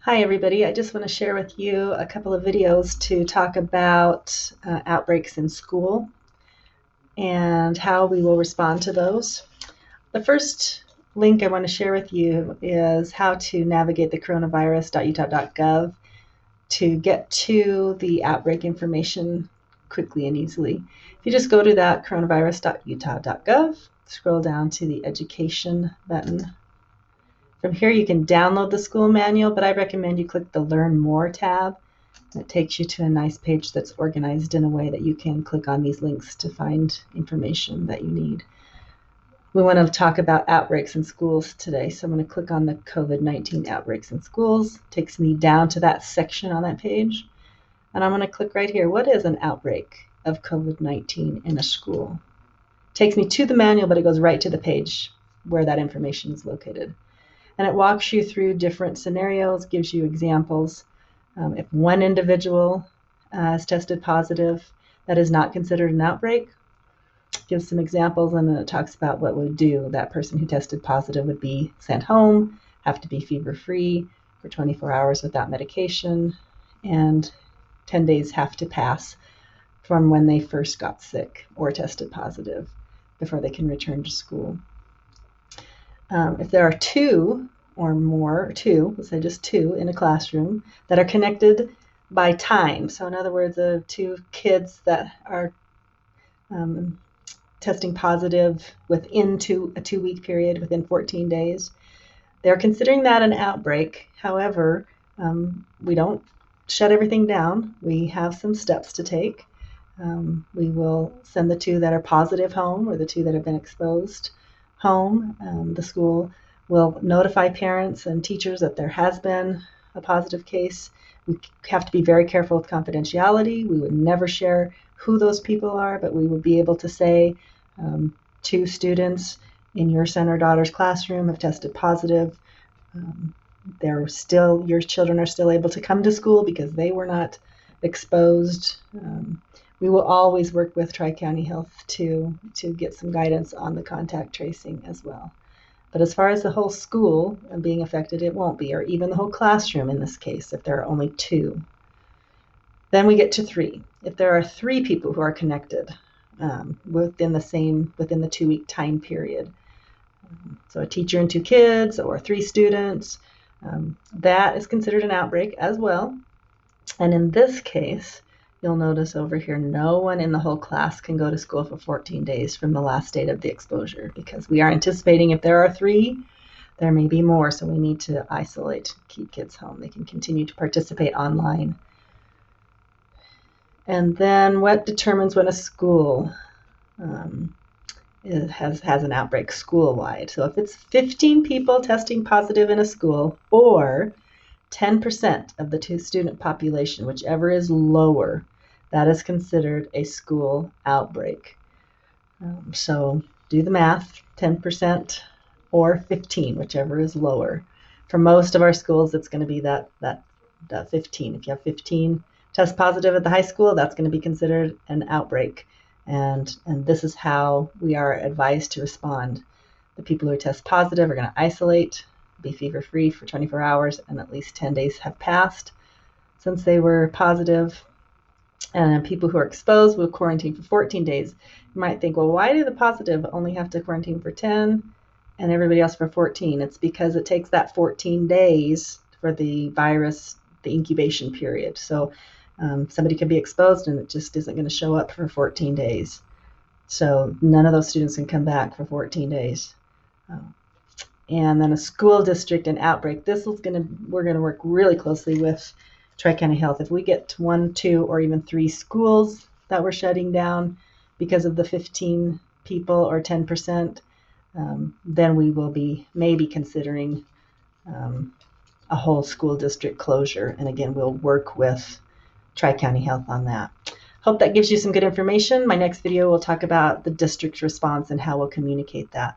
Hi everybody, I just want to share with you a couple of videos to talk about outbreaks in school and how we will respond to those. The first link I want to share with you is how to navigate the coronavirus.utah.gov to get to the outbreak information quickly and easily. If you just go to that coronavirus.utah.gov, scroll down to the education button. From here you can download the school manual, but I recommend you click the Learn More tab. It takes you to a nice page that's organized in a way that you can click on these links to find information that you need. We want to talk about outbreaks in schools today, so I'm going to click on the COVID-19 outbreaks in schools. It takes me down to that section on that page, and I'm going to click right here. What is an outbreak of COVID-19 in a school? It takes me to the manual, but it goes right to the page where that information is located. And it walks you through different scenarios, gives you examples. If one individual is tested positive, that is not considered an outbreak. Gives some examples, and then it talks about what would do. That person who tested positive would be sent home, have to be fever-free for 24 hours without medication, and 10 days have to pass from when they first got sick or tested positive before they can return to school. If there are two or more, let's say just two in a classroom that are connected by time. So in other words, two kids that are testing positive within a 2-week period, within 14 days, they're considering that an outbreak. However, we don't shut everything down. We have some steps to take. We will send the two that are positive home, or the two that have been exposed home. The school will notify parents and teachers that there has been a positive case. We have to be very careful with confidentiality. We would never share who those people are, but we would be able to say 2 students in your son or daughter's classroom have tested positive. Your children are still able to come to school because they were not exposed. We will always work with Tri-County Health to get some guidance on the contact tracing as well. But as far as the whole school being affected, it won't be, or even the whole classroom in this case, if there are only 2. Then we get to 3. If there are 3 people who are connected within the 2-week time period, so a teacher and 2 kids, or 3 students, that is considered an outbreak as well. And in this case, you'll notice over here, no one in the whole class can go to school for 14 days from the last date of the exposure, because we are anticipating if there are 3, there may be more, so we need to isolate, keep kids home. They can continue to participate online. And then what determines when a school has an outbreak school-wide? So if it's 15 people testing positive in a school, or 10% of the student population, whichever is lower, that is considered a school outbreak. So do the math, 10% or 15, whichever is lower. For most of our schools, it's going to be that 15. If you have 15 test positive at the high school, that's going to be considered an outbreak. And this is how we are advised to respond. The people who test positive are going to isolate, be fever-free for 24 hours, and at least 10 days have passed since they were positive. And people who are exposed will quarantine for 14 days. You might think, well, why do the positive only have to quarantine for 10 and everybody else for 14? It's because it takes that 14 days for the virus, the incubation period. So somebody could be exposed and it just isn't going to show up for 14 days. So none of those students can come back for 14 days. And then a school district and outbreak. We're going to work really closely with Tri-County Health. If we get to 1, 2, or even 3 schools that we're shutting down because of the 15 people or 10%, then we will be maybe considering a whole school district closure. And again, we'll work with Tri-County Health on that. Hope that gives you some good information. My next video will talk about the district's response and how we'll communicate that.